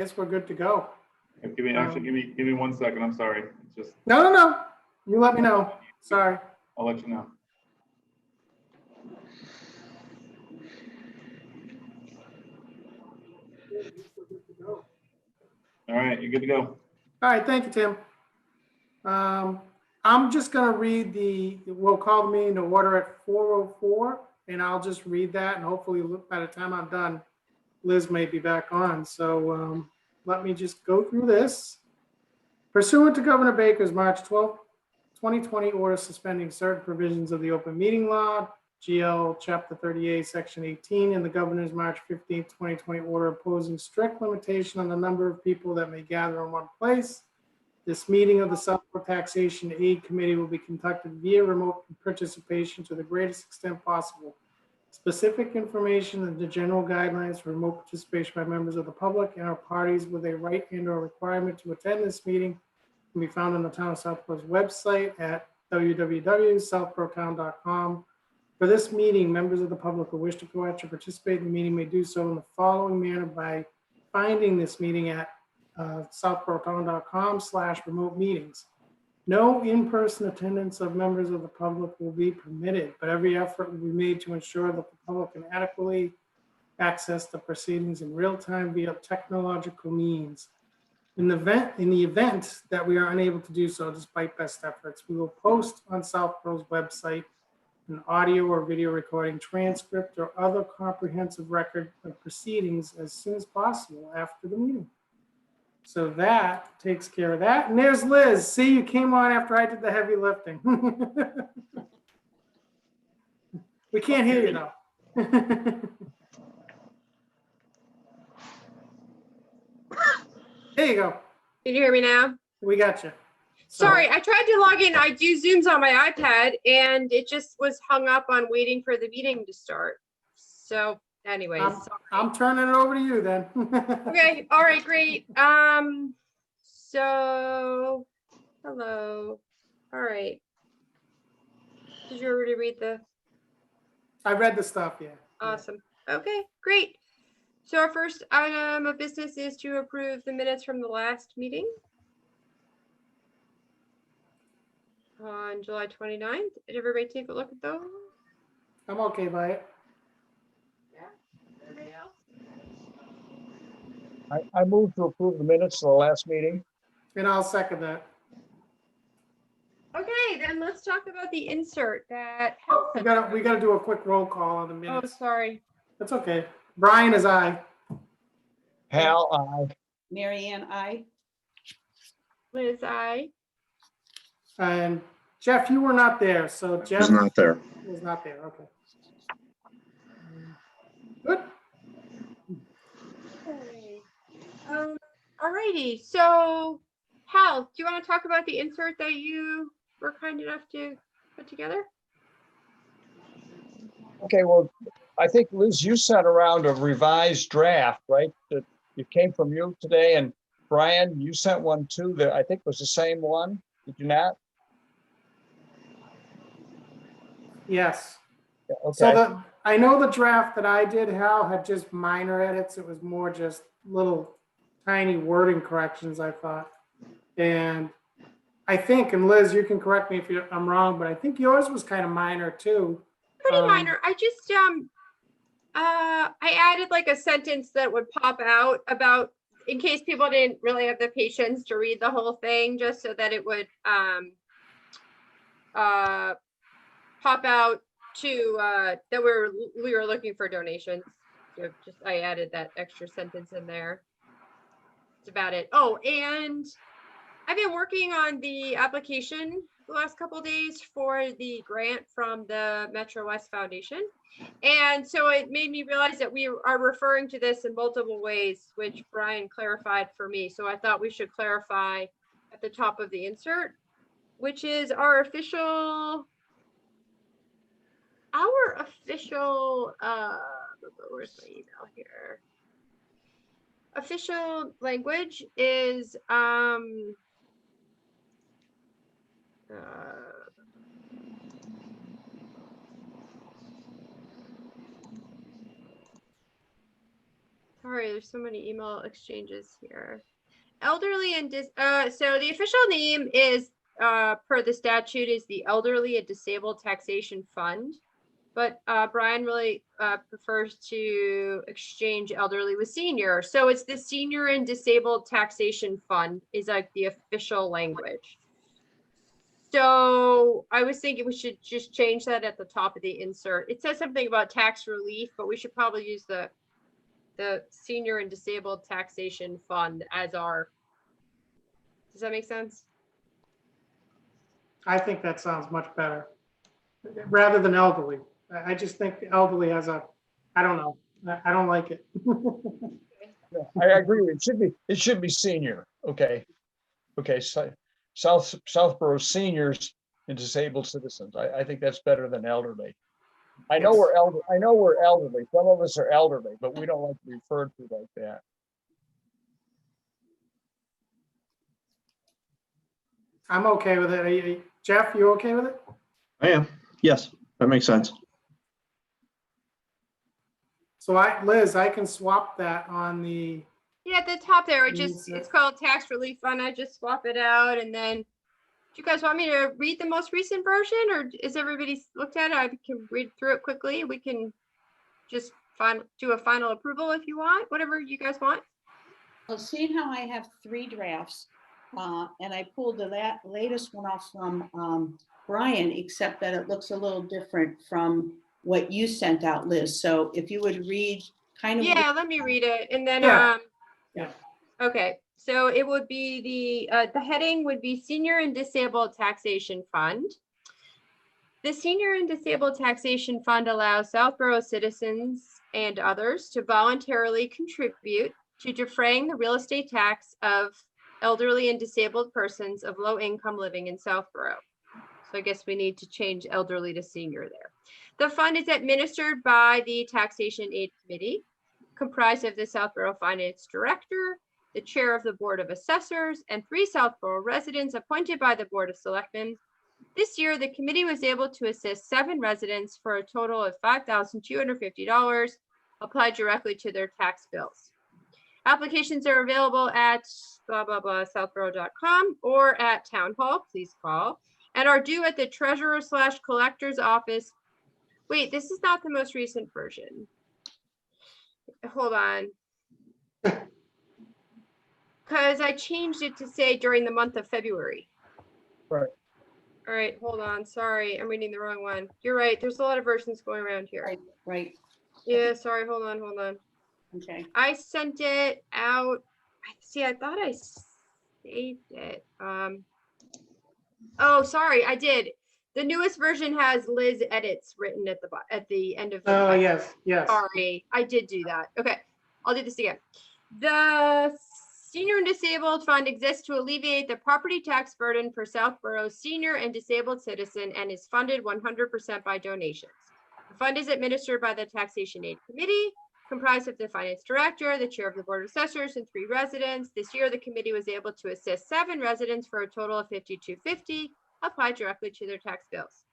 guess we're good to go. Give me 1 second. I'm sorry. It's just, No. You let me know. Sorry. I'll let you know. All right, you're good to go. All right, thank you, Tim. I'm just going to read we'll call the meeting to order at 4:04, and I'll just read that, and hopefully by the time I'm done, Liz may be back on. So let me just go through this. Pursuant to Governor Baker's March 12, 2020 order suspending certain provisions of the open meeting law, GL Chapter 38, Section 18, and the Governor's March 15, 2020 order imposing strict limitation on the number of people that may gather in one place. This meeting of the Southborough Taxation Aid Committee will be conducted via remote participation to the greatest extent possible. Specific information and the general guidelines for remote participation by members of the public and our parties with a right and/or requirement to attend this meeting can be found on the Town of Southborough's website at www.southboroughtown.com. For this meeting, members of the public who wish to go out to participate in the meeting may do so in the following manner by finding this meeting at southboroughtown.com/remote meetings. No in-person attendance of members of the public will be permitted, but every effort will be made to ensure that the public can adequately access the proceedings in real time via technological means. In the event that we are unable to do so, despite best efforts, we will post on Southborough's website an audio or video recording transcript or other comprehensive record of proceedings as soon as possible after the meeting. So that takes care of that. And there's Liz. See, you came on after I did the heavy lifting. We can't hear you though. There you go. Can you hear me now? We got you. Sorry, I tried to log in. I do Zooms on my iPad and it just was hung up on waiting for the meeting to start. So anyways, I'm turning it over to you then. okay. All right, great. So hello. All right. Did you already read I read the stuff, yeah. Awesome. Okay, great. So our first item of business is to approve the minutes from the last meeting on July 29th. Did everybody take a look at those? I'm okay by it. Yeah. Everybody else? I move to approve the minutes of the last meeting. And I'll second that. Okay, then let's talk about the insert that. We gotta do a quick roll call on the Oh, minutes. sorry. That's okay. Brian is aye. Hal, aye. Mary Ann, I. Liz, I. And Jeff, you were not there, so Jeff Was not there. was not there. Okay. Good. Okay. Alrighty. So, Hal, do you want to talk about the insert that you were kind enough to put together? Okay, well, I think Liz, you sent around a revised draft, right? That it came from you today, and Brian, you sent one too that I think was the same one. Did you not? Yes. Yeah, So okay. I know the draft that I did, Hal, had just minor edits. It was more just little tiny wording corrections, I thought. And I think, and Liz, you can correct me if I'm wrong, but I think yours was kind of minor too. Pretty minor. I just I added like a sentence that would pop out about, in case people didn't really have the patience to read the whole thing, just so that it would pop out to that we were looking for donations. So just I added that extra sentence in there. That's about it. Oh, and I've been working on the application the last couple of days for the grant from the Metro West Foundation. And so it made me realize that we are referring to this in multiple ways, which Brian clarified for me. So I thought we should clarify at the top of the insert, which is our official, where's my email here? Official language is Sorry, there's so many email exchanges here. Elderly and so the official name is per the statute is the Elderly and Disabled Taxation Fund. But Brian really prefers to exchange elderly with senior. So it's the Senior and Disabled Taxation Fund is like the official language. So I was thinking we should just change that at the top of the insert. It says something about tax relief, but we should probably use the Senior and Disabled Taxation Fund as our. Does that make sense? I think that sounds much better, rather than elderly. I just think the elderly has a, I don't know, I don't like it. I agree. It should be senior. Okay. Okay, so Southborough seniors and disabled citizens. I think that's better than elderly. I know we're elderly. Some of us are elderly, but we don't like to be referred to like that. I'm okay with it. Jeff, you okay with it? I am. Yes, that makes sense. So Liz, I can swap that on the, Yeah, at the top there, Yes, it's called tax relief fund. I just swap it out and then, do you guys want me to read the most recent version or is everybody looked at it? I can read through it quickly. We can just do a final approval if you want, whatever you guys want. Well, seeing how I have 3 drafts, and I pulled the latest one off from Brian, except that it looks a little different from what you sent out, Liz. So if you would read kind of. Yeah, let me read it and then, Yeah. okay. So it would be the heading would be Senior and Disabled Taxation Fund. The Senior and Disabled Taxation Fund allows Southborough citizens and others to voluntarily contribute to defraying the real estate tax of elderly and disabled persons of low income living in Southborough. So I guess we need to change elderly to senior there. The fund is administered by the Taxation Aid Committee, comprised of the Southborough Finance Director, the Chair of the Board of Assessors, and 3 Southborough residents appointed by the Board of Selectmen. This year, the committee was able to assist 7 residents for a total of $5,250 applied directly to their tax bills. Applications are available at blah, blah, blah, southborough.com or at Town Hall, please call, and are due at the treasurer/collector's office. Wait, this is not the most recent version. Hold on. Because I changed it to say during the month of February. Right. All right, hold on. Sorry, I'm reading the wrong one. You're right. There's a lot of versions going around here. Right, Yeah, sorry. Hold on. okay. I sent it out. See, I thought I saved it. Oh, sorry, I did. The newest version has Liz edits written at the end of the. Oh, yes. Sorry, I did do that. Okay, I'll do this again. The Senior and Disabled Fund exists to alleviate the property tax burden for Southborough's senior and disabled citizen and is funded 100% by donations. The fund is administered by the Taxation Aid Committee, comprised of the Finance Director, the Chair of the Board of Assessors, and 3 residents. This year, the committee was able to assist 7 residents for a total of $5,250 applied directly to their tax bills.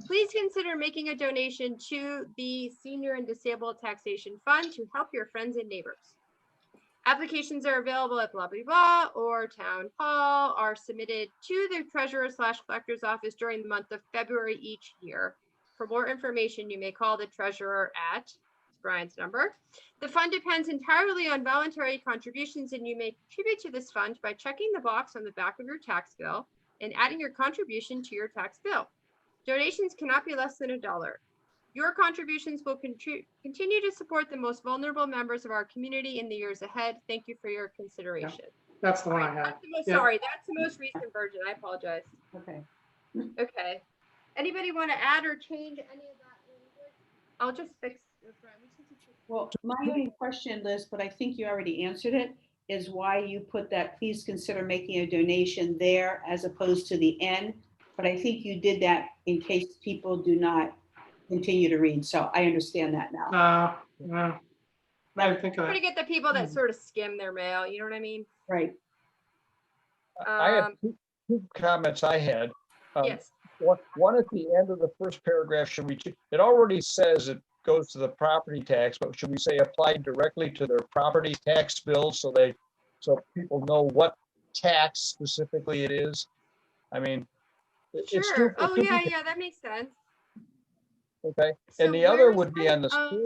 Please consider making a donation to the Senior and Disabled Taxation Fund to help your friends and neighbors. Applications are available at blah, blah, blah, or Town Hall, are submitted to the treasurer/collector's office during the month of February each year. For more information, you may call the treasurer at Brian's number. The fund depends entirely on voluntary contributions, and you may contribute to this fund by checking the box on the back of your tax bill and adding your contribution to your tax bill. Donations cannot be less than $1. Your contributions will continue to support the most vulnerable members of our community in the years ahead. Thank you for your consideration. That's the one I have. Yeah. Sorry, that's the most recent version. I apologize. Okay. Okay. Anybody want to add or change any of that language? I'll just fix this. Well, my only question, Liz, but I think you already answered it, is why you put that, please consider making a donation there as opposed to the end. But I think you did that in case people do not continue to read. So I understand that now. I didn't think of We're that. to get the people that sort of skim their mail, you know what I mean? Right. I have 2 comments I had. Yes. One at the end of the first paragraph, it already says that goes to the property tax, but should we say applied directly to their property tax bills so people know what tax specifically it is? I mean, it's Sure. stupid. Oh, yeah, yeah, that makes sense. Okay, So and the other where's would be that? on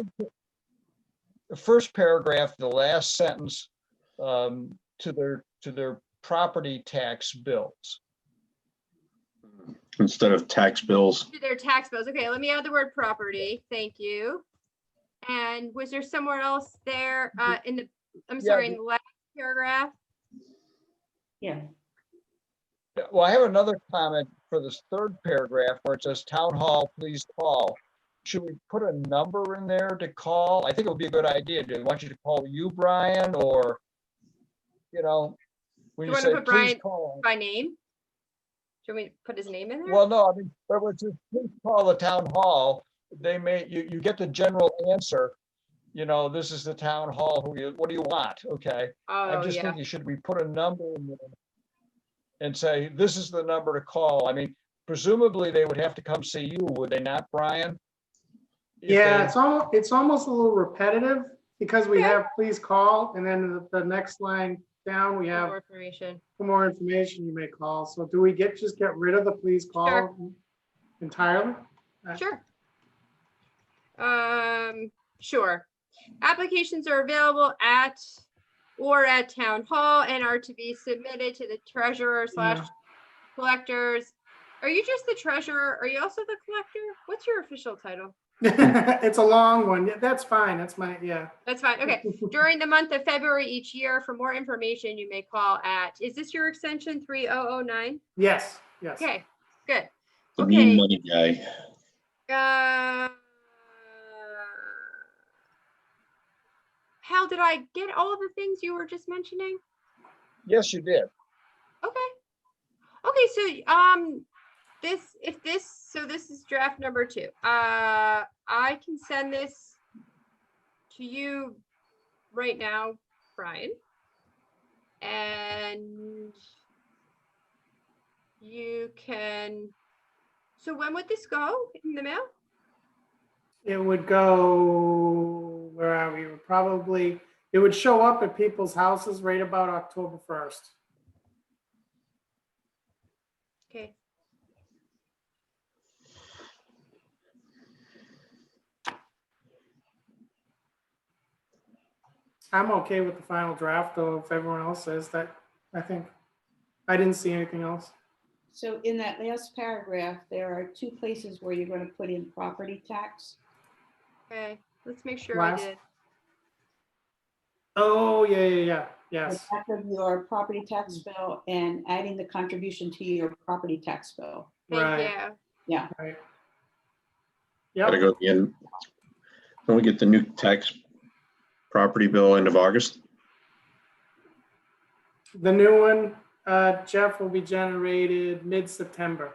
the first paragraph, the last sentence, to their property tax bills. Instead of tax bills. To their tax bills. Okay, let me add the word property. Thank you. And was there somewhere else there in the, I'm sorry, in the last paragraph? Yeah. Yeah, well, I have another comment for this third paragraph where it says town hall, please call. Should we put a number in there to call? I think it would be a good idea. Do they want you to call you, Brian, or, when You you want to say, put please Brian call. by name? Should we put his name in there? Well, no, I mean, but when you please call the town hall, you get the general answer. This is the town hall. What do you want? Okay. I'm Oh, just yeah. thinking, should we put a number in there and say, this is the number to call? I mean, presumably they would have to come see you, would they not, Brian? If Yeah, they- it's almost a little repetitive because we Okay. have please call, and then the next line down, we For have more information. for more information, you may call. So do we just get rid of the please call Sure. entirely? Sure. Sure. Applications are available at town hall and are to be submitted to the treasurer Yeah. / collectors. Are you just the treasurer? Are you also the collector? What's your official title? It's a long one. Yeah, that's fine. That's yeah. That's fine. Okay. During the month of February each year, for more information, you may call at, is this your extension 3009? Yes, yes. Okay, good. The mean Okay. money guy. Hal, did I get all of the things you were just mentioning? Yes, you did. Okay. Okay, so this is draft number 2. I can send this to you right now, Brian. And you can, so when would this go in the mail? It would go, where are we? It would show up at people's houses right about October 1st. Okay. I'm okay with the final draft, though, if everyone else says that. I think, I didn't see anything else. So in that last paragraph, there are 2 places where you're going to put in property tax. Okay, let's make sure Last. I did. Oh, yeah. The Yes. back of your property tax bill and adding the contribution to your property tax bill. Thank Right. you. Right. Gotta Yep. go at the end. Don't we get the new tax property bill end of August? The new one, Jeff, will be generated mid-September.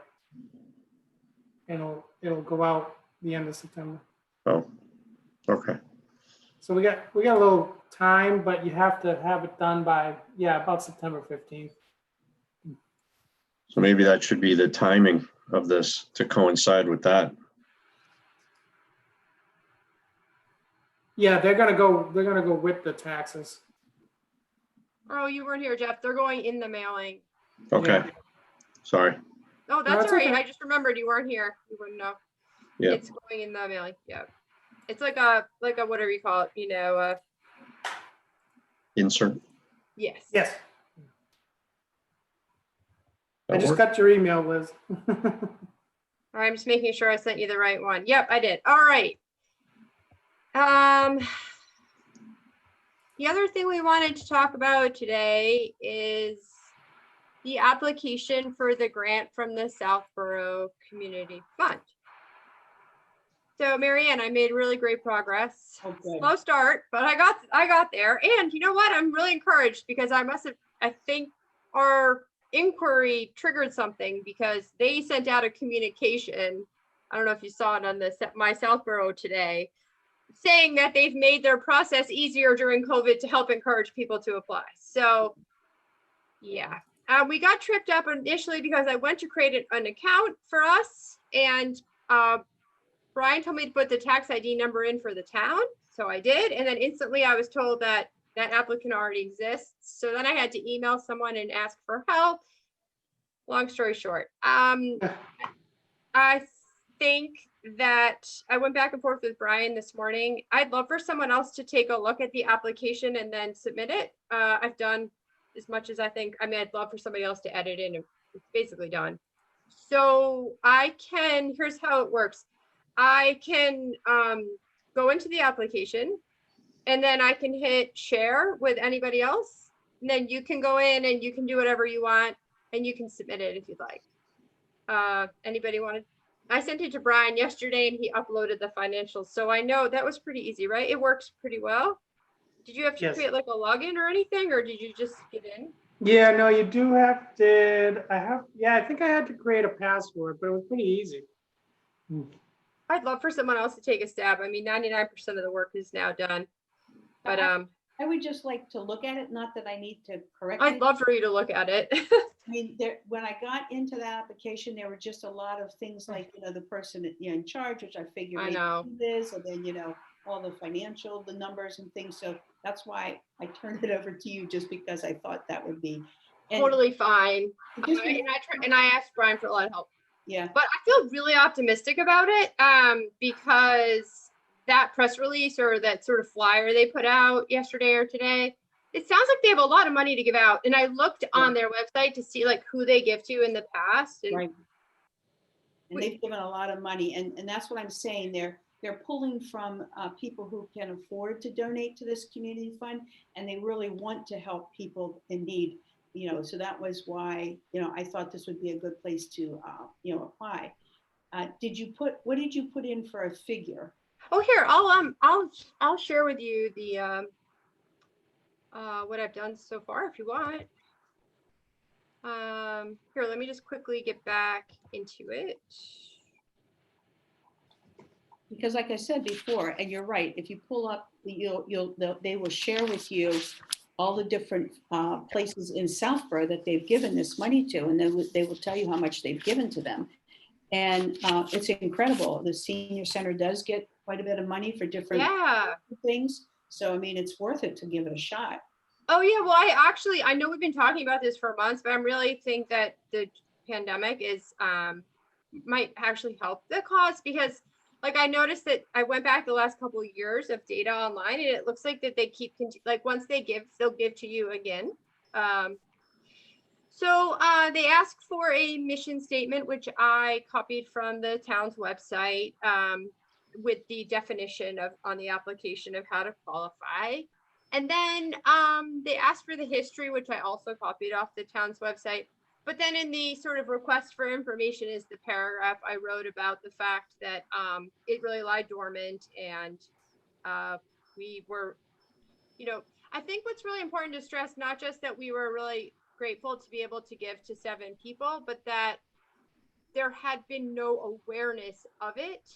And it'll go out the end of September. Oh, okay. So we got a little time, but you have to have it done by, about September 15th. So maybe that should be the timing of this to coincide with that. Yeah, they're gonna go with the taxes. Oh, you weren't here, Jeff. They're going in the mailing. Okay, Yeah. sorry. Oh, that's it's all right. okay. I just remembered you weren't here. You wouldn't know. Yeah. It's going in the mailing. Yeah. It's like a whatever you call it, Insert. yes. Yes, I That just work? got your email, Liz. All right, I'm just making sure I sent you the right one. Yep, I did. All right. The other thing we wanted to talk about today is the application for the grant from the Southborough Community Fund. So Marianne, I made really great progress. Okay. Slow start, but I got there. And you know what? I'm really encouraged because I think our inquiry triggered something because they sent out a communication. I don't know if you saw it on my Southborough today, saying that they've made their process easier during COVID to help encourage people to apply. So yeah, we got tripped up initially because I went to create an account for us, and Brian told me to put the tax ID number in for the town, so I did, and then instantly I was told that that applicant already exists. So then I had to email someone and ask for help. Long story short, I think that I went back and forth with Brian this morning. I'd love for someone else to take a look at the application and then submit it. I've done as much as I think. I mean, I'd love for somebody else to edit in. It's basically done. So here's how it works. I can go into the application and then I can hit share with anybody else. And then you can go in and you can do whatever you want and you can submit it if you'd like. Anybody wanted? I sent it to Brian yesterday and he uploaded the financials. So I know that was pretty easy, right? It works pretty well. Did you have to Yes. create like a login or anything, or did you just get in? Yeah, no, you do have, I think I had to create a password, but it was pretty easy. I'd love for someone else to take a stab. I mean, 99% of the work is now done. But I would just like to look at it, not that I need to correct I'd it. love for you to look at it. I mean, when I got into that application, there were just a lot of things like, the person in charge, which I figured I maybe know. do this, and then, all the financial, the numbers and things. So that's why I turned it over to you, just because I thought that would be. and Totally fine. it just- And I asked Brian for a lot of help. Yeah, But I feel really optimistic about it because that press release or that sort of flyer they put out yesterday or today, it sounds like they have a lot of money to give out. And I looked on their website to see like who they give to in the past. And right. And they've given a lot of money, and that's what I'm saying. They're pulling from people who can afford to donate to this community fund, and they really want to help people in need. So that was why, I thought this would be a good place to, apply. What did you put in for a figure? oh, here, I'll share with you the what I've done so far if you want. Here, let me just quickly get back into it. Because like I said before, and you're right, if you pull up, they will share with you all the different places in Southborough that they've given this money to, and they will tell you how much they've given to them. And it's incredible. The senior center does get quite a bit of money for different things. So, I mean, it's worth it to give it a shot. Oh yeah, well, I know we've been talking about this for months, but I really think that the pandemic is might actually help the cause, because like I noticed that I went back the last couple of years of data online, and it looks like that they keep like once they give, they'll give to you again. So they asked for a mission statement, which I copied from the town's website with the definition on the application of how to qualify. And then they asked for the history, which I also copied off the town's website. But then in the sort of request for information is the paragraph I wrote about the fact that it really lied dormant, and we were, I think what's really important to stress, not just that we were really grateful to be able to give to 7 people, but that there had been no awareness of it.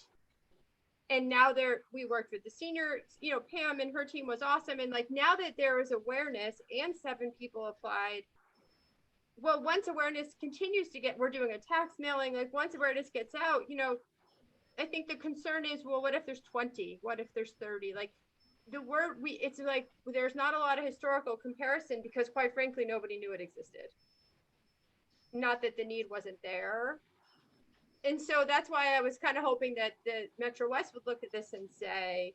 And now we worked with the senior, Pam and her team was awesome. And like now that there is awareness and 7 people applied, well, once awareness continues to we're doing a tax mailing, like once awareness gets out, I think the concern is, well, what if there's 20? What if there's 30? Like it's like, there's not a lot of historical comparison because quite frankly, nobody knew it existed. Not that the need wasn't there. And so that's why I was kind of hoping that the Metro West would look at this and say,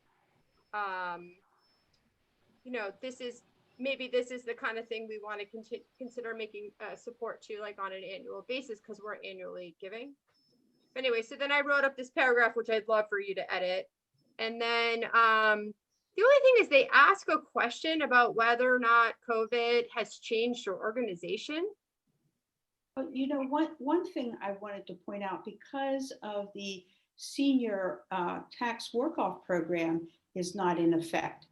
this is the kind of thing we want to consider making support to, like on an annual basis, because we're annually giving. But anyway, so then I wrote up this paragraph, which I'd love for you to edit. And then the only thing is they ask a question about whether or not COVID has changed your organization. But one thing I wanted to point out, because of the senior tax work-off program is not in effect,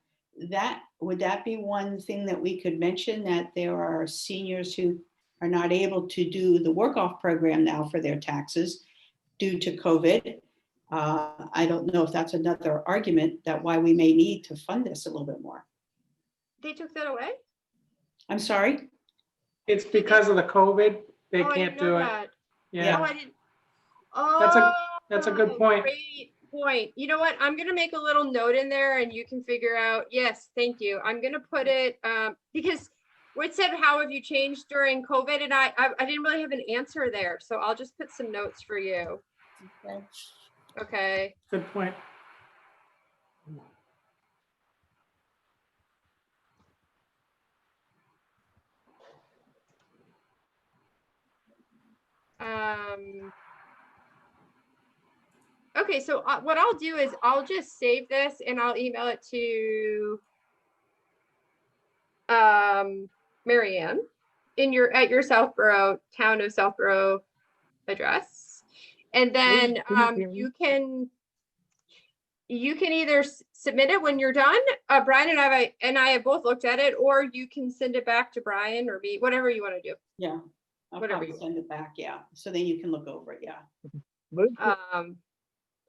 would that be one thing that we could mention, that there are seniors who are not able to do the work-off program now for their taxes due to COVID? I don't know if that's another argument that why we may need to fund this a little bit more. They took that away? I'm sorry? It's because of the COVID, they I can't didn't know do it. that. Yeah, Oh, I didn't. Oh, that's a good point. Great. point. You know what? I'm gonna make a little note in there and you can figure out, yes, thank you. I'm gonna put it, because it said, how have you changed during COVID? And I didn't really have an answer there. So I'll just put some notes for you. Okay. Okay, good point. Okay, so what I'll do is I'll just save this and I'll email it to Marianne at your Southborough, town of Southborough address. And then you can either submit it when you're done. Brian and I have both looked at it, or you can send it back to Brian or me, whatever you want to do. Yeah. I'll Whatever probably you send it back, yeah. So then you can look over it, yeah.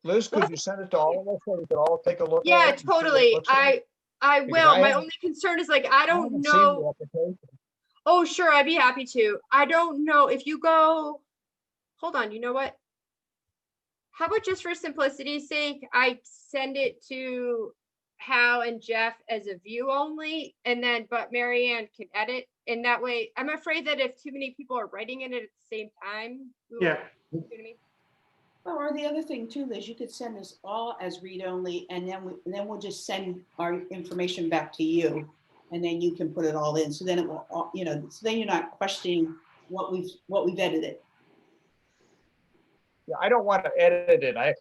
Liz, could you send it to all of us so we could all take a look? at Yeah, it and see what it totally. looks like? I Because will. I My haven't- only concern is like, I don't haven't seen the know. application. Oh, sure. I'd be happy to. I don't know if you go, hold on, you know what? How about just for simplicity's sake, I send it to Hal and Jeff as a view only, and then, but Marianne can edit. And that way, I'm afraid that if too many people are writing in it at the same time. Yeah. You know what I mean? Well, or the other thing too, Liz, you could send us all as read-only, and then we'll just send our information back to you. And then you can put it all in. So then it will, so then you're not questioning what we've edited. Yeah, I don't want to edit it. I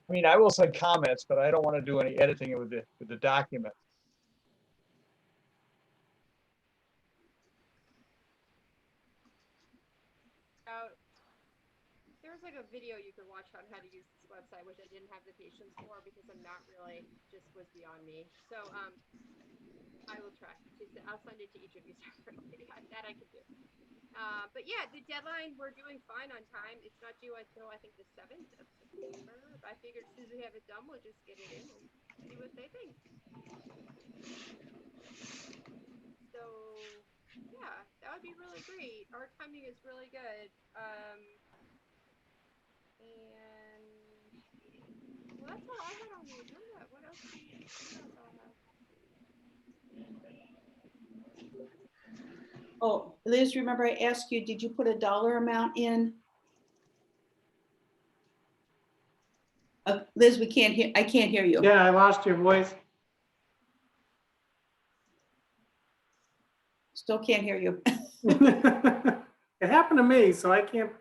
mean, I will send comments, but I don't want to do any editing with the document. There's like a video you can watch on how to use this website, which I didn't have the patience for because I'm not really, just was beyond me. So I will try. I'll send it to each of you separately. That I can do. But yeah, the deadline, we're doing fine on time. It's not due until I think the 7th of September. I figured as soon as we have it done, we'll just get it in and see what they think. So yeah, that would be really great. Our timing is really good. And well, that's all I had on the agenda. What else I'll have? Oh, Liz, remember I asked you, did you put a dollar amount in? Liz, I can't hear you. Yeah, I lost your voice. Still can't hear you. It happened to me, so I can't.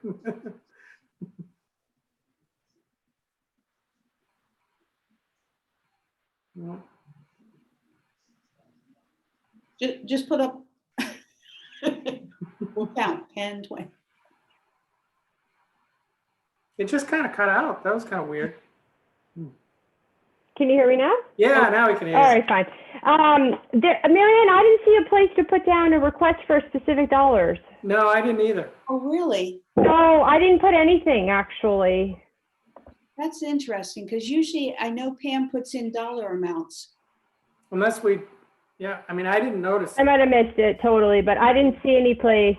No. Just put up. We'll count 10, 20. It just kind of cut out. That was kind of weird. Can you hear me now? Yeah, now we can hear All you. right, fine. Marianne, I didn't see a place to put down a request for specific dollars. No, I didn't either. Oh, really? No, I didn't put anything, actually. That's interesting, because usually I know Pam puts in dollar amounts. Unless we, yeah, I mean, I didn't notice. I might have missed it totally, but I didn't see any place.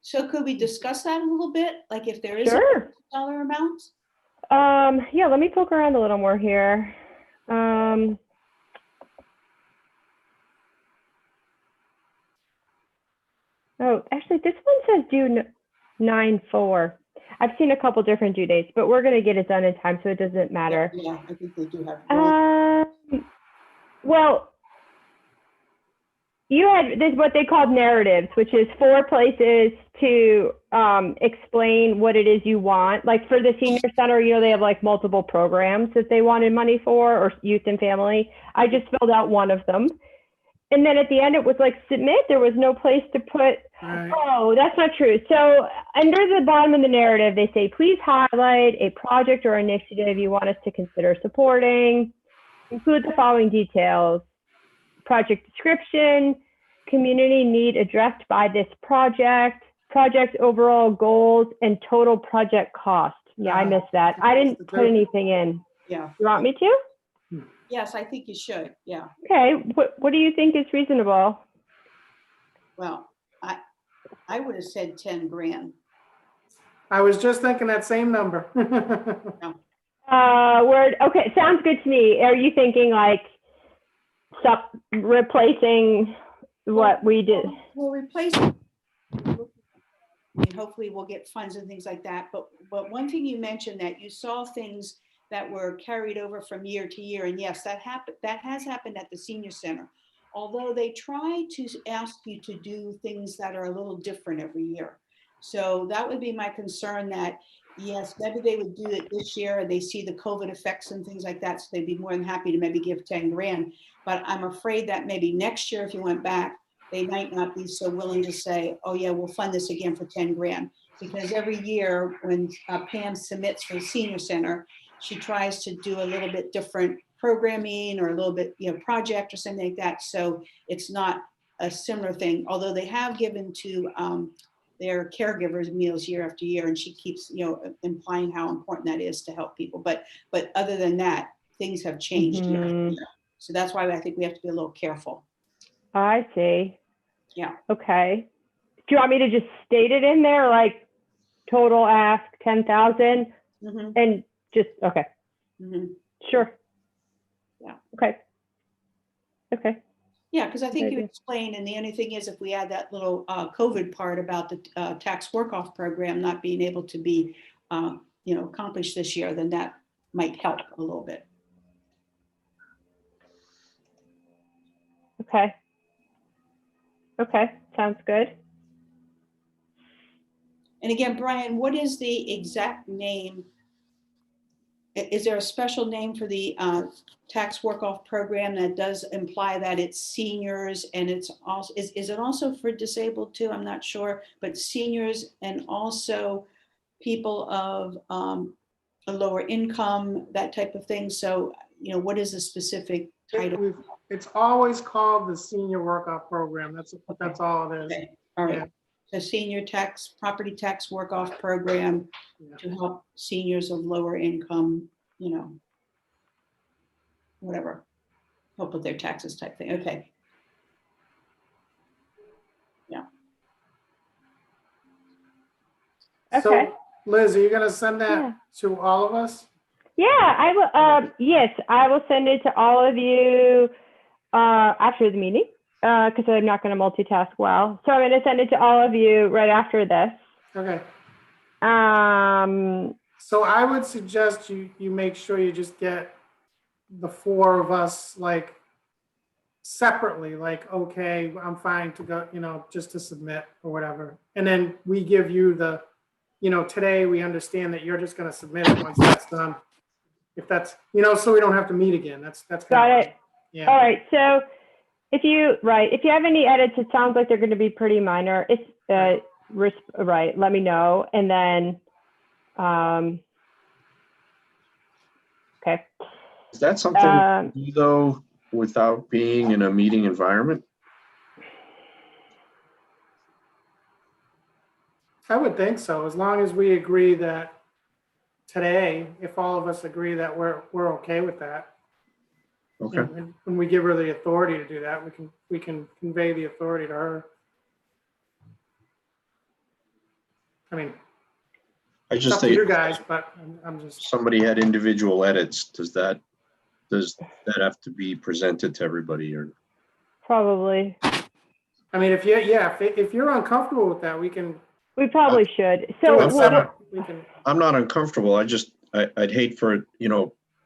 So could we discuss that a little bit? Like if there is a Sure. dollar amount? Yeah, let me poke around a little more here. Oh, actually, this one says due 9/4. I've seen a couple different due dates, but we're going to get it done in time, so it doesn't matter. Yeah, I think they do have. Well, you had this what they called narratives, which is 4 places to explain what it is you want. Like for the senior center, they have like multiple programs that they wanted money for, or youth and family. I just filled out one of them. And then at the end, it was like submit. There was no place to put. Right. Oh, that's not true. So under the bottom of the narrative, they say, please highlight a project or initiative you want us to consider supporting. Include the following details: project description, community need addressed by this project, project overall goals, and total project cost. Yeah, I missed that. I didn't put anything in. Yeah. You want me to? Yes, I think you should. Yeah. Okay. What do you think is reasonable? Well, I would have said 10 grand. I was just thinking that same number. Okay, sounds good to me. Are you thinking like stop replacing what we did? We'll replace it. And hopefully we'll get funds and things like that. But one thing you mentioned that you saw things that were carried over from year to year. And yes, that has happened at the senior center. Although they try to ask you to do things that are a little different every year. So that would be my concern that, yes, maybe they would do it this year and they see the COVID effects and things like that. So they'd be more than happy to maybe give 10 grand. But I'm afraid that maybe next year, if you went back, they might not be so willing to say, oh yeah, we'll fund this again for 10 grand. Because every year when Pam submits for the senior center, she tries to do a little bit different programming or a little bit, project or something like that. So it's not a similar thing, although they have given to their caregivers meals year after year. And she keeps, implying how important that is to help people. But other than that, things have changed year after year. So that's why I think we have to be a little careful. I see. Yeah. Okay. Do you want me to just state it in there, like total ask 10,000 and just, okay. Sure. Yeah. Okay. Okay. Yeah, because I think you Maybe. explained, and the only thing is if we add that little COVID part about the tax work-off program not being able to be, accomplished this year, then that might help a little bit. Okay. Okay. Sounds good. And again, Brian, what is the exact name? Is there a special name for the tax work-off program that does imply that it's seniors and it's also, is it also for disabled too? I'm not sure, but seniors and also people of a lower income, that type of thing. So, what is the specific title? It's always called the Senior Workout Program. That's all it is. Okay, all right. Yeah. The senior property tax work-off program Yeah. to help seniors of lower income, whatever, help with their taxes type thing. Okay. Yeah. Okay. So, Liz, are you gonna send that Yeah. to all of us? Yeah, I will. Yes, I will send it to all of you after the meeting because I'm not going to multitask well. So I'm going to send it to all of you right after this. Okay. Um, So I would suggest you make sure you just get the four of us like separately, like, okay, I'm fine to go, just to submit or whatever. And then we give you the, today we understand that you're just going to submit it once that's done. If that's, so we don't have to meet again. That's got kind of, it. yeah. All right. So if you have any edits, it sounds like they're going to be pretty minor. It's right. Let me know. And then, okay. Is that something you do, though, without being in a meeting environment? I would think so, as long as we agree that today, if all of us agree that we're okay with that. Okay. And when we give her the authority to do that, we can convey the authority to her. I mean, I it's just up to think you guys, but I'm just, somebody had individual edits. Does that have to be presented to everybody, or? Probably. I mean, if you're uncomfortable with that, we can We probably should. do So it separate. We can, I'm not uncomfortable. I'd hate for,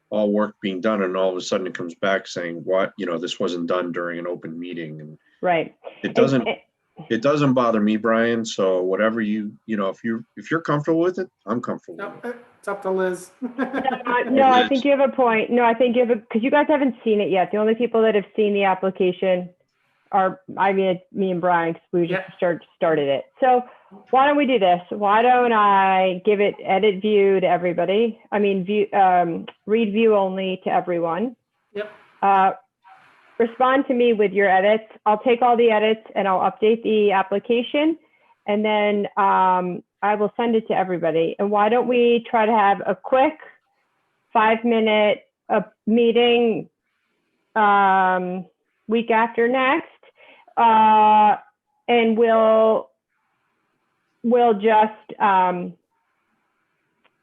all work being done and all of a sudden it comes back saying, what, this wasn't done during an open meeting. And right. it doesn't bother me, Brian. So whatever if you're comfortable with it, I'm comfortable with it. it's up to Liz. No, I think you have a point. No, I think you have because you guys haven't seen it yet. The only people that have seen the application are, me and Brian, because we just started it. So why don't we do this? Why don't I give it edit view to everybody? Read view only to everyone. Yep. Respond to me with your edits. I'll take all the edits and I'll update the application, and then I will send it to everybody. And why don't we try to have a quick 5-minute meeting week after next, and we'll just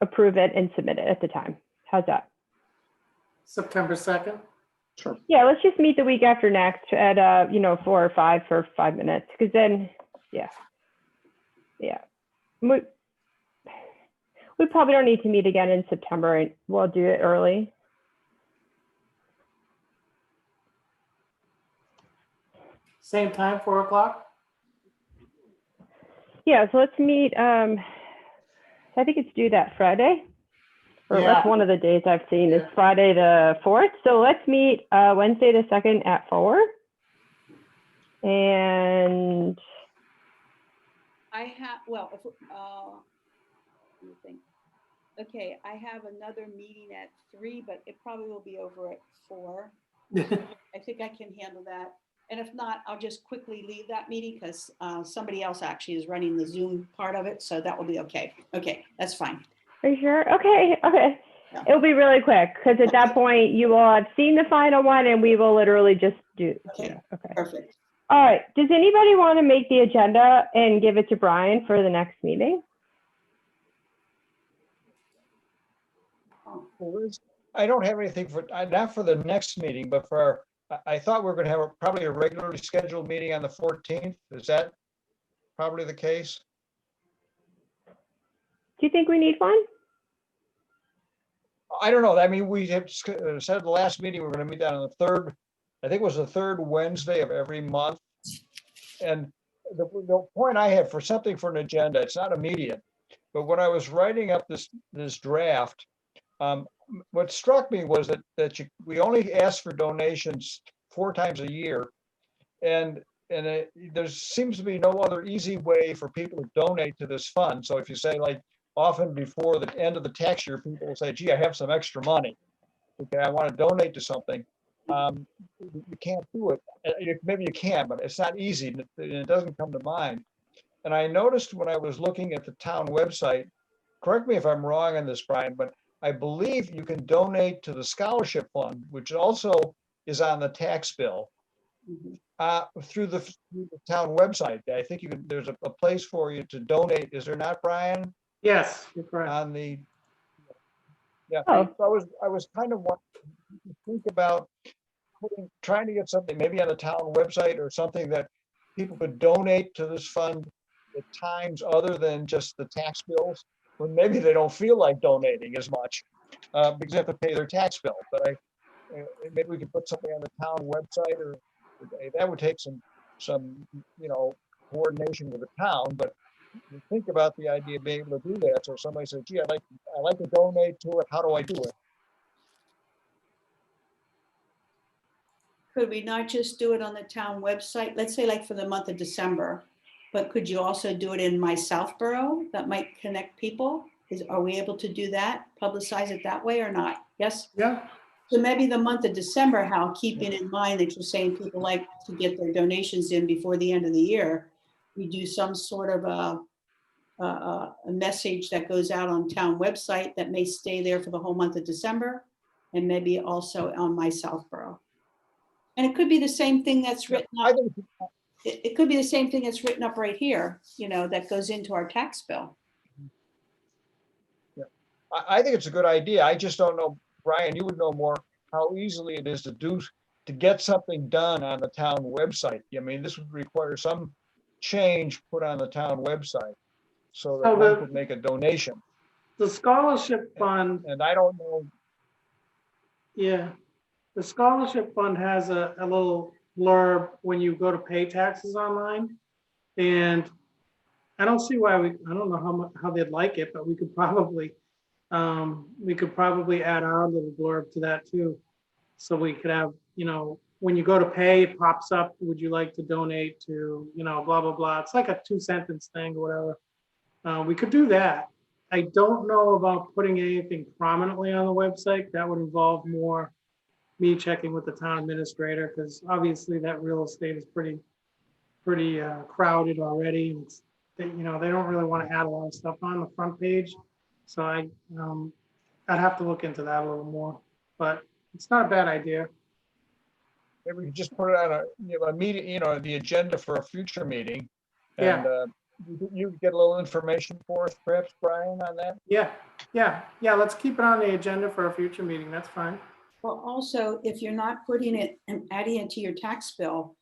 approve it and submit it at the time. How's that? September 2nd. Sure. Yeah, let's just meet the week after next at 4 or 5 for 5 minutes, because then, yeah. We probably don't need to meet again in September, and we'll do it early. Same time, 4 o'clock? Yeah, so let's meet, I think it's due that Friday. Or Yeah. that's one of the days I've seen is Friday the 4th. So let's meet Wednesday the 2nd at 4. And I have, well, if, let me think. Okay, I have another meeting at 3, but it probably will be over at 4. I think I can handle that. And if not, I'll just quickly leave that meeting because somebody else actually is running the Zoom part of it. So that will be okay. Okay, that's fine. are you sure? Okay. Yeah. It'll be really quick because at that point you will have seen the final one and we will literally just do. Okay. Yeah, okay. Perfect. All right. Does anybody want to make the agenda and give it to Brian for the next meeting? Oh, Well, I don't have anything for, not for the next meeting, but for our, I thought we were gonna have probably a regularly scheduled meeting on the 14th. Is that probably the case? Do you think we need one? I don't know. I mean, we have said the last meeting, we're gonna meet down on the third, I think it was the third Wednesday of every month. And the point I have for something for an agenda, it's not immediate, but when I was writing up this draft, what struck me was that we only ask for donations 4 times a year. And there seems to be no other easy way for people to donate to this fund. So if you say, like, often before the end of the tax year, people will say, gee, I have some extra money. Okay, I want to donate to something. You can't do it. Maybe you can, but it's not easy. And it doesn't come to mind. And I noticed when I was looking at the town website, correct me if I'm wrong on this, Brian, but I believe you can donate to the scholarship fund, which also is on the tax bill, mhm. through the town website. I think there's a place for you to donate. Is there not, Brian? Yes, you're correct. On the, yeah. Oh. So I was kind of wanting to think about trying to get something maybe on the town website or something that people could donate to this fund at times other than just the tax bills, when maybe they don't feel like donating as much because they have to pay their tax bill. But maybe we could put something on the town website, or that would take some coordination with the town. But you think about the idea of being able to do that. So somebody says, gee, I'd like to donate to it. How do I do it? Could we not just do it on the town website? Let's say like for the month of December, but could you also do it in my Southborough? That might connect people. Are we able to do that? Publicize it that way or not? Yes? Yeah, So maybe the month of December, Hal, keeping in mind that you're saying people like to get their donations in before the end of the year, we do some sort of a message that goes out on town website that may stay there for the whole month of December, and maybe also on my Southborough. And it could be the same thing that's written I up. think It could be the same thing that's written up right here, that goes into our tax bill. I think it's a good idea. I just don't know, Brian, you would know more how easily it is to get something done on the town website. I mean, this would require some change put on the town website so that So one the- could make a donation. the scholarship fund, And I don't know, yeah, the scholarship fund has a little blurb when you go to pay taxes online. And I don't see why I don't know how they'd like it, but we could probably add our little blurb to that too. So we could have, when you go to pay, it pops up, would you like to donate to, blah, blah, blah. It's like a 2-sentence thing or whatever. We could do that. I don't know about putting anything prominently on the website. That would involve more me checking with the town administrator, because obviously that real estate is pretty crowded already. And they don't really want to add a lot of stuff on the front page. So I'd have to look into that a little more, but it's not a bad idea. maybe we could just put it on a meeting, the agenda for a future meeting. And you get a little information for us, perhaps, Brian, on that? Yeah, let's keep it on the agenda for a future meeting, that's fine. Well, also, if you're not putting it and adding it to your tax bill,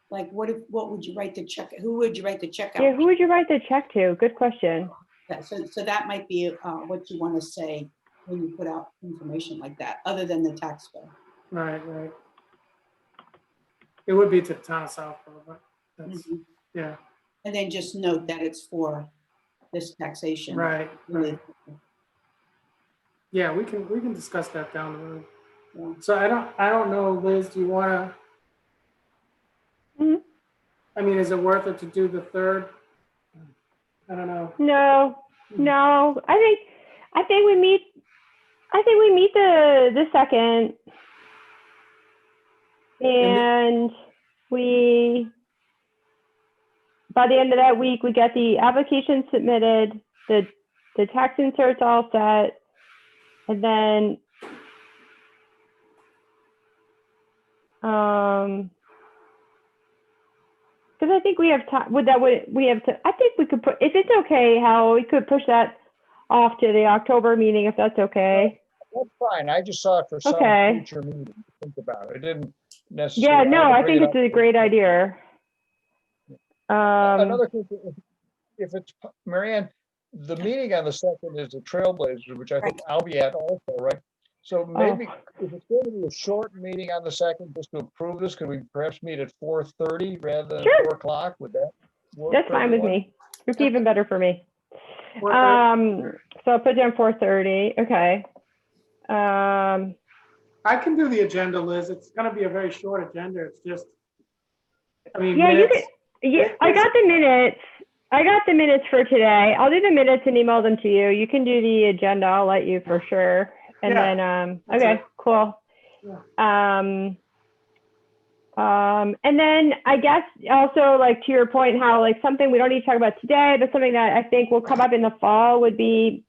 like what would you write the check? Who would you write the check out? Yeah, who would you write the check to? Good question. Yeah, so that might be what you want to say when you put out information like that, other than the tax bill. Right. It would be to the town of Southborough, but that's, Mhm. yeah, And then just note that it's for this taxation. right. Really. Yeah, we can discuss that down the road. Yeah. So I don't know, Liz, do you wanna? Mhm. I mean, is it worth it to do the 3rd? I don't know. No. I think we meet the 2nd. And by the end of that week, we get the application submitted, the tax inserts all set, and then because I think we have time. I think we could put, if it's okay, Hal, we could push that off to the October meeting if that's okay. That's fine. I just saw it for some Okay. future meeting to think about. I didn't Yeah, necessarily. no, I think bring it it's a up. great idea. Another thing, if it's, Marianne, the meeting on the 2nd is the Trailblazers, which I think I'll be at also, right? So maybe if it's going to be a short meeting on the 2nd, just to approve this, could we perhaps meet at 4:30 rather than Sure. 4 o'clock? Would that work? That's for fine with everyone? me. It's even better for me. 4:30? So I'll put down 4:30. Okay. I can do the agenda, Liz. It's gonna be a very short agenda. It's just, I mean, Yeah, you minutes. can. Yeah, I got the minutes. I got the minutes for today. I'll do the minutes and email them to you. You can do the agenda. I'll let you for sure. And Yeah, then, that's okay, it. cool. Yeah. And then I guess also like to your point, how like something we don't need to talk about today, but something that I think will come up in the fall would be,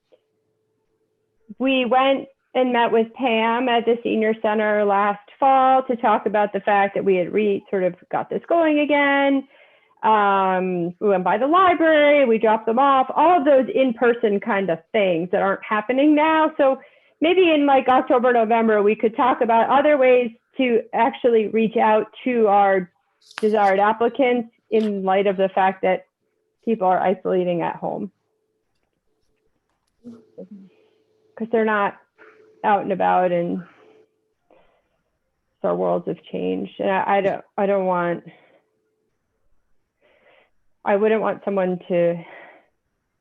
we went and met with Pam at the senior center last fall to talk about the fact that we had sort of got this going again. We went by the library, we dropped them off, all of those in-person kind of things that aren't happening now. So maybe in like October, November, we could talk about other ways to actually reach out to our desired applicants in light of the fact that people are isolating at home. Because they're not out and about, and our worlds have changed. And I wouldn't want someone to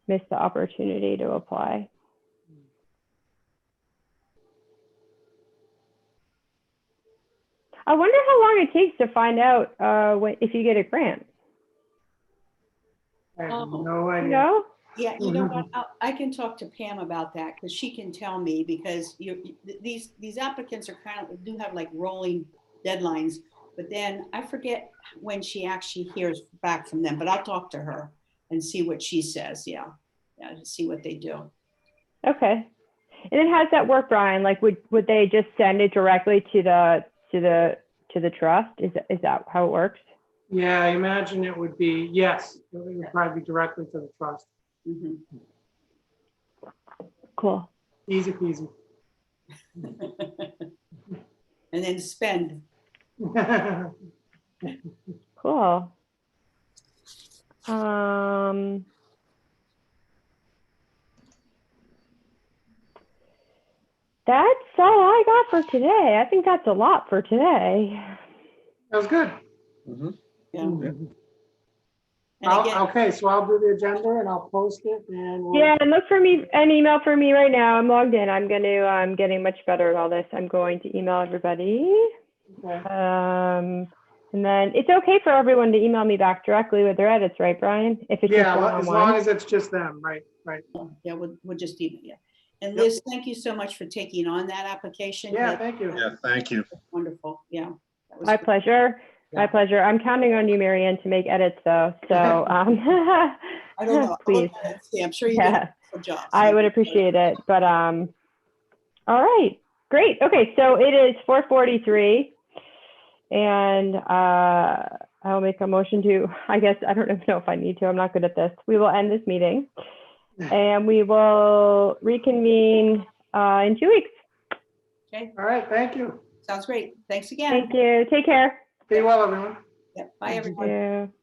miss the opportunity to apply. I wonder how long it takes to find out if you get a grant. I have no idea. No? Yeah, you know what? I can talk to Pam about that because she can tell me, because these applicants are do have like rolling deadlines, but then I forget when she actually hears back from them, but I'll talk to her and see what she says. Yeah, to see what they do. Okay. And then how does that work, Brian? Like, would they just send it directly to the trust? Is that how it works? Yeah, I imagine it would be, yes, it would probably be directly to the trust. Mhm. Cool. Easy peasy. And then spend. Cool. That's all I got for today. I think that's a lot for today. That was good. Mhm. Yeah. Mhm. And again, Okay, so I'll do the agenda and I'll post it and we'll. Yeah, and look for me, an email for me right now. I'm logged in. I'm getting much better at all this. I'm going to email everybody. Okay. And then it's okay for everyone to email me back directly with their edits, right, Brian? If it's just Yeah, as long one-on-one. as it's just them, right. yeah, we'll just email you. And Yep. Liz, thank you so much for taking on that application. Yeah, That's thank you. Yeah, thank you. wonderful. Yeah. That was My great. pleasure. Yeah. My pleasure. I'm counting on you, Marianne, to make edits though. So, I don't know. I'll please. look at it. See, I'm sure you Yeah. did a good job. I would appreciate it. But all right, great. Okay, so it is 4:43, and I'll make a motion to, I guess, I don't even know if I need to, I'm not good at this. We will end this meeting and we will reconvene in 2 weeks. Okay, All right, thank you. sounds great. Thanks again. Thank you. Take care. Be well, everyone. Yeah, bye, Thank you. everyone. Thank you.